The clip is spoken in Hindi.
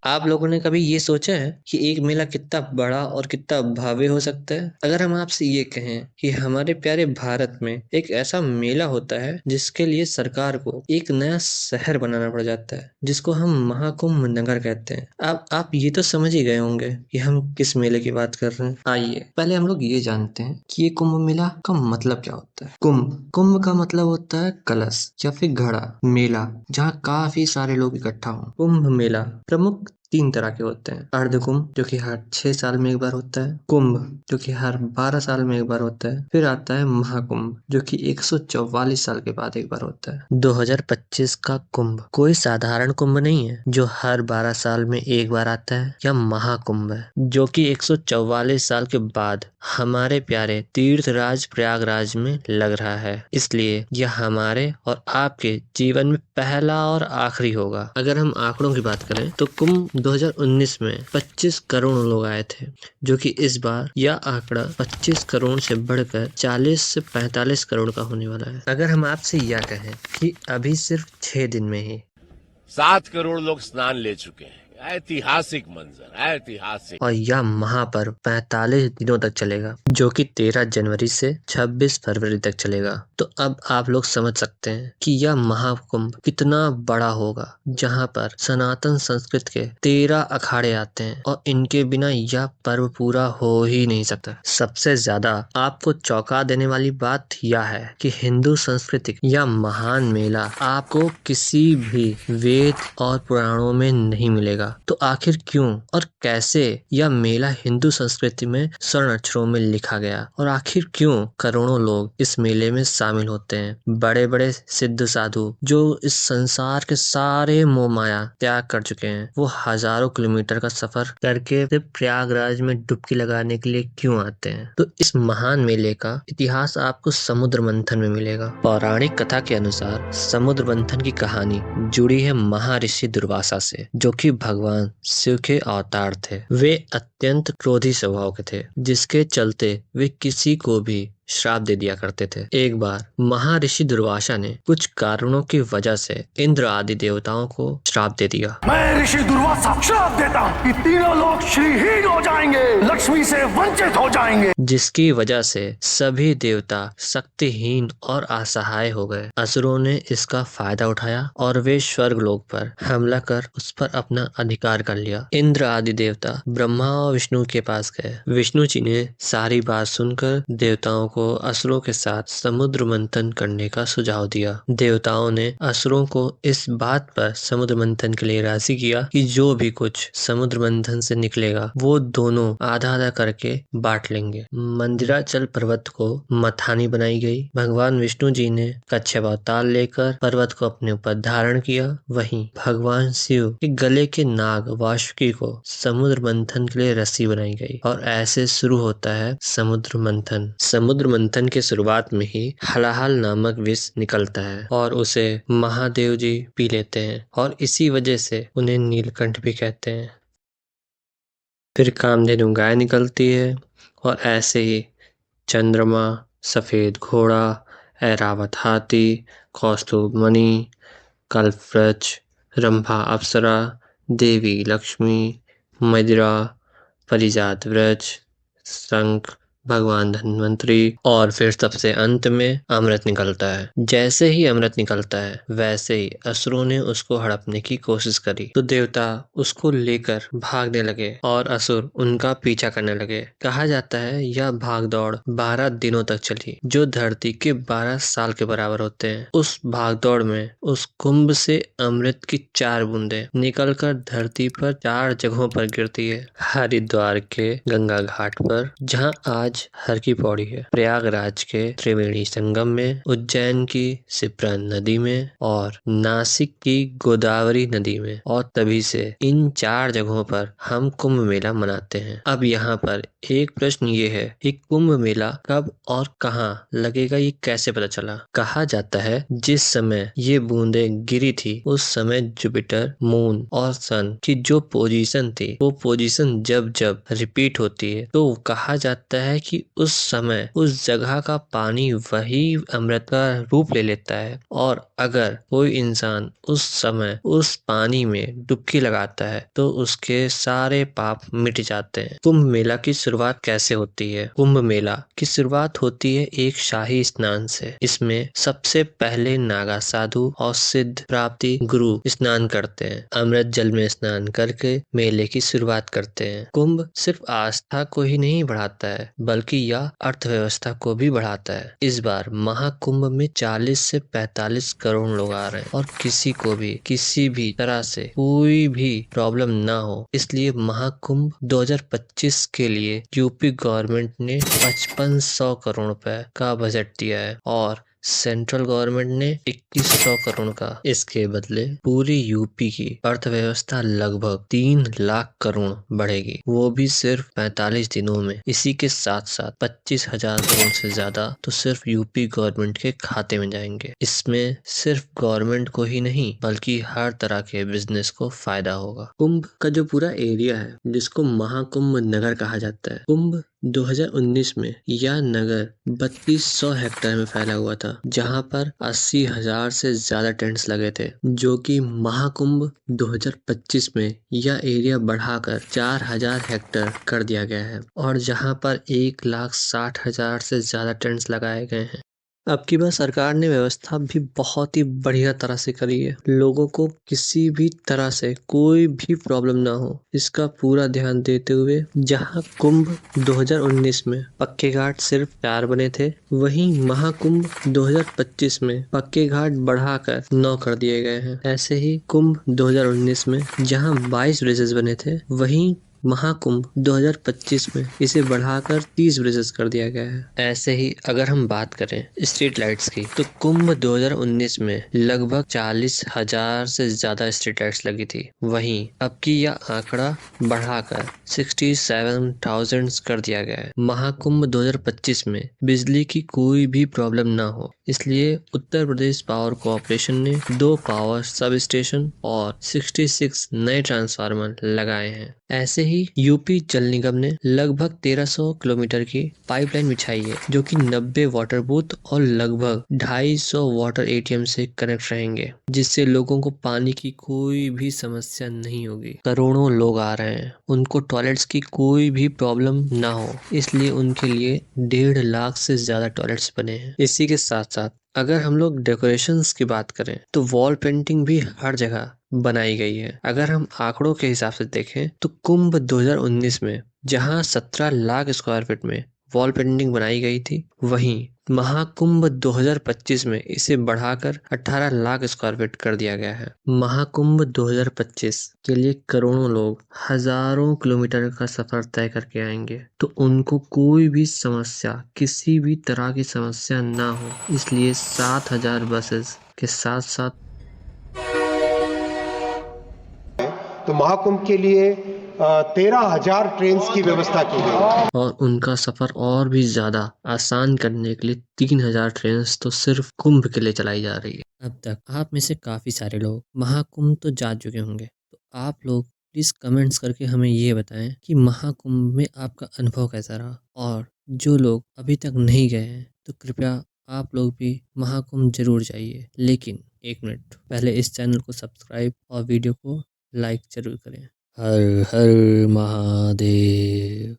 आप लोगों ने कभी ये सोचा है कि एक मेला कितना बड़ा और कितना भव्य हो सकता है? अगर हम आपसे ये कहें कि हमारे प्यारे भारत में एक ऐसा मेला होता है जिसके लिए सरकार को एक नया शहर बनाना पड़ जाता है, जिसको हम महाकुंभ नगर कहते हैं। अब आप ये तो समझ ही गए होंगे कि हम किस मेले की बात कर रहे हैं। आइए पहले हम लोग ये जानते हैं कि ये कुंभ मेला का मतलब क्या होता है। कुंभ कुंभ का मतलब होता है कलश या फिर घड़ा। मेला जहाँ काफी सारे लोग इकट्ठा हों। कुंभ मेला प्रमुख तीन तरह के होते हैं। अर्ध कुंभ जो कि हर 6 साल में एक बार होता है, कुंभ जो कि हर 12 साल में एक बार होता है, फिर आता है महाकुंभ जो कि 144 साल के बाद एक बार होता है। 2025 का कुंभ कोई साधारण कुंभ नहीं है जो हर 12 साल में एक बार आता है, या महाकुंभ है जो कि 144 साल के बाद हमारे प्यारे तीर्थराज प्रयागराज में लग रहा है। इसलिए यह हमारे और आपके जीवन में पहला और आखिरी होगा। अगर हम आंकड़ों की बात करें तो कुंभ 2019 में 25 करोड़ लोग आए थे, जो कि इस बार यह आंकड़ा 25 करोड़ से बढ़कर 40 से 45 करोड़ का होने वाला है। अगर हम आपसे यह कहें कि अभी सिर्फ 6 दिन में ही 7 करोड़ लोग स्नान ले चुके हैं। ऐतिहासिक मंजर, ऐतिहासिक। और यह महापर्व 45 दिनों तक चलेगा, जो कि 13 जनवरी से 26 फरवरी तक चलेगा। तो अब आप लोग समझ सकते हैं कि यह महाकुंभ कितना बड़ा होगा, जहां पर सनातन संस्कृत के 13 अखाड़े आते हैं और इनके बिना यह पर्व पूरा हो ही नहीं सकता। सबसे ज्यादा आपको चौंका देने वाली बात यह है कि हिंदू संस्कृति यह महान मेला आपको किसी भी वेद और पुराणों में नहीं मिलेगा। तो आखिर क्यों और कैसे यह मेला हिंदू संस्कृति में स्वर्ण अक्षरों में लिखा गया, और आखिर क्यों करोड़ों लोग इस मेले में शामिल होते हैं। बड़े बड़े सिद्ध साधु जो इस संसार के सारे मोह माया त्याग कर चुके हैं, वो हजारों किलोमीटर का सफर करके प्रयागराज में डुबकी लगाने के लिए क्यों आते हैं। तो इस महान मेले का इतिहास आपको समुद्र मंथन में मिलेगा। पौराणिक कथा के अनुसार समुद्र मंथन की कहानी जुड़ी है महर्षि दुर्वासा से, जो कि भगवान शिव के अवतार थे। वे अत्यंत क्रोधी स्वभाव के थे, जिसके चलते वे किसी को भी श्राप दे दिया करते थे। एक बार महर्षि दुर्वासा ने कुछ कारणों की वजह से इंद्र आदि देवताओं को श्राप दे दिया। मैं ऋषि दुर्वासा श्राप देता हूं कि तीनों लोग श्रीहीन हो जाएंगे, लक्ष्मी से वंचित हो जाएंगे, जिसकी वजह से सभी देवता शक्तिहीन और असहाय हो गए। असुरों ने इसका फायदा उठाया और वे स्वर्ग लोक पर हमला कर उस पर अपना अधिकार कर लिया। इंद्र आदि देवता ब्रह्मा और विष्णु के पास गए। विष्णु जी ने सारी बात सुनकर देवताओं को असुरों के साथ समुद्र मंथन करने का सुझाव दिया। देवताओं ने असुरों को इस बात पर समुद्र मंथन के लिए राजी किया कि जो भी कुछ समुद्र मंथन से निकलेगा वो दोनों आधा आधा करके बांट लेंगे। मंदिराचल पर्वत को मथानी बनाई गई। भगवान विष्णु जी ने कच्छप अवतार लेकर पर्वत को अपने ऊपर धारण किया। वहीं भगवान शिव के गले के नाग वासुकी को समुद्र मंथन के लिए रस्सी बनाई गई, और ऐसे शुरू होता है समुद्र मंथन। समुद्र मंथन के शुरुआत में ही हलाहल नामक विष निकलता है और उसे महादेव जी पी लेते हैं, और इसी वजह से उन्हें नीलकंठ भी कहते हैं। फिर कामधेनु गाय निकलती है, और ऐसे ही चंद्रमा, सफेद घोड़ा, ऐरावत हाथी, कौस्तुभ मणि, कल्पवृक्ष, रंभा अप्सरा, देवी लक्ष्मी, मदिरा, परिजात वृक्ष, शंख, भगवान धन्वंतरी, और फिर सबसे अंत में अमृत निकलता है। जैसे ही अमृत निकलता है वैसे ही असुरों ने उसको हड़पने की कोशिश करी, तो देवता उसको लेकर भागने लगे और असुर उनका पीछा करने लगे। कहा जाता है यह भागदौड़ 12 दिनों तक चली, जो धरती के 12 साल के बराबर होते हैं। उस भागदौड़ में उस कुंभ से अमृत की 4 बूंदें निकलकर धरती पर 4 जगहों पर गिरती है। हरिद्वार के गंगा घाट पर, जहाँ आज हर की पौड़ी है, प्रयागराज के त्रिवेणी संगम में, उज्जैन की शिप्रा नदी में, और नासिक की गोदावरी नदी में। और तभी से इन 4 जगहों पर हम कुंभ मेला मनाते हैं। अब यहाँ पर एक प्रश्न ये है कि कुंभ मेला कब और कहाँ लगेगा, ये कैसे पता चला। कहा जाता है जिस समय ये बूंदें गिरी थी उस समय जुपिटर, मून और सन की जो पोजीशन थी, वो पोजीशन जब जब रिपीट होती है तो कहा जाता है कि उस समय उस जगह का पानी वही अमृत का रूप ले लेता है, और अगर कोई इंसान उस समय उस पानी में डुबकी लगाता है तो उसके सारे पाप मिट जाते हैं। कुंभ मेला की शुरुआत कैसे होती है? कुंभ मेला की शुरुआत होती है एक शाही स्नान से। इसमें सबसे पहले नागा साधु और सिद्ध प्राप्ति गुरु स्नान करते हैं। अमृत जल में स्नान करके मेले की शुरुआत करते हैं। कुंभ सिर्फ आस्था को ही नहीं बढ़ाता है, बल्कि यह अर्थव्यवस्था को भी बढ़ाता है। इस बार महाकुंभ में 40 से 45 करोड़ लोग आ रहे हैं, और किसी को भी किसी भी तरह से कोई भी प्रॉब्लम ना हो, इसलिए महाकुंभ 2025 के लिए यूपी गवर्नमेंट ने 5500 करोड़ रुपए का बजट दिया है, और सेंट्रल गवर्नमेंट ने 2100 करोड़ का। इसके बदले पूरी यूपी की अर्थव्यवस्था लगभग 3 लाख करोड़ बढ़ेगी, वो भी सिर्फ 45 दिनों में। इसी के साथ साथ 25,000 करोड़ से ज्यादा तो सिर्फ यूपी गवर्नमेंट के खाते में जाएंगे। इसमें सिर्फ गवर्नमेंट को ही नहीं, बल्कि हर तरह के बिजनेस को फायदा होगा। कुंभ का जो पूरा एरिया है, जिसको महाकुंभ नगर कहा जाता है, कुंभ 2019 में यह नगर 3200 हेक्टेयर में फैला हुआ था, जहां पर 80,000 से ज्यादा टेंट्स लगे थे, जो कि महाकुंभ 2025 में यह एरिया बढ़ाकर 4000 हेक्टेयर कर दिया गया है, और जहां पर 1,60,000 से ज्यादा टेंट्स लगाए गए हैं। अब की बार सरकार ने व्यवस्था भी बहुत ही बढ़िया तरह से करी है। लोगों को किसी भी तरह से कोई भी प्रॉब्लम ना हो, इसका पूरा ध्यान देते हुए जहां कुंभ 2019 में पक्के घाट सिर्फ 4 बने थे, वहीं महाकुंभ 2025 में पक्के घाट बढ़ाकर 9 कर दिए गए हैं। ऐसे ही कुंभ 2019 में जहां 22 ब्रिजेस बने थे, वहीं महाकुंभ 2025 में इसे बढ़ाकर 30 ब्रिजेस कर दिया गया है। ऐसे ही अगर हम बात करें स्ट्रीट लाइट्स की, तो कुंभ 2019 में लगभग 40,000 से ज्यादा स्ट्रीट लाइट्स लगी थी, वहीं अब की यह आंकड़ा बढ़ाकर 67,000 कर दिया गया है। महाकुंभ 2025 में बिजली की कोई भी प्रॉब्लम ना हो, इसलिए उत्तर प्रदेश पावर कॉर्पोरेशन ने 2 पावर सब स्टेशन और 66 नए ट्रांसफार्मर लगाए हैं। ऐसे ही यूपी जल निगम ने लगभग 1300 किलोमीटर की पाइपलाइन बिछाई है, जो कि 90 वाटर बूथ और लगभग 250 वाटर एटीएम से कनेक्ट रहेंगे, जिससे लोगों को पानी की कोई भी समस्या नहीं होगी। करोड़ों लोग आ रहे हैं, उनको टॉयलेट्स की कोई भी प्रॉब्लम ना हो, इसलिए उनके लिए 1.5 लाख से ज्यादा टॉयलेट्स बने हैं। इसी के साथ साथ अगर हम लोग डेकोरेशंस की बात करें, तो वॉल पेंटिंग भी हर जगह बनाई गई है। अगर हम आंकड़ों के हिसाब से देखें, तो कुंभ 2019 में जहां 17 लाख स्क्वायर फीट में वॉल पेंटिंग बनाई गई थी, वहीं महाकुंभ 2025 में इसे बढ़ाकर 18 लाख स्क्वायर फीट कर दिया गया है। महाकुंभ 2025 के लिए करोड़ों लोग हजारों किलोमीटर का सफर तय करके आएंगे, तो उनको कोई भी समस्या, किसी भी तरह की समस्या ना हो, इसलिए 7,000 बसेस के साथ साथ तो महाकुंभ के लिए 13,000 ट्रेन की व्यवस्था की गई, और उनका सफर और भी ज्यादा आसान करने के लिए 3,000 ट्रेन तो सिर्फ कुंभ के लिए चलाई जा रही है। अब तक आप में से काफी सारे लोग महाकुंभ तो जा चुके होंगे, तो आप लोग प्लीज कमेंट्स करके हमें ये बताएं कि महाकुंभ में आपका अनुभव कैसा रहा, और जो लोग अभी तक नहीं गए हैं तो कृपया आप लोग भी महाकुंभ जरूर जाइए। लेकिन एक मिनट पहले इस चैनल को सब्सक्राइब और वीडियो को लाइक जरूर करें। हर हर महादेव।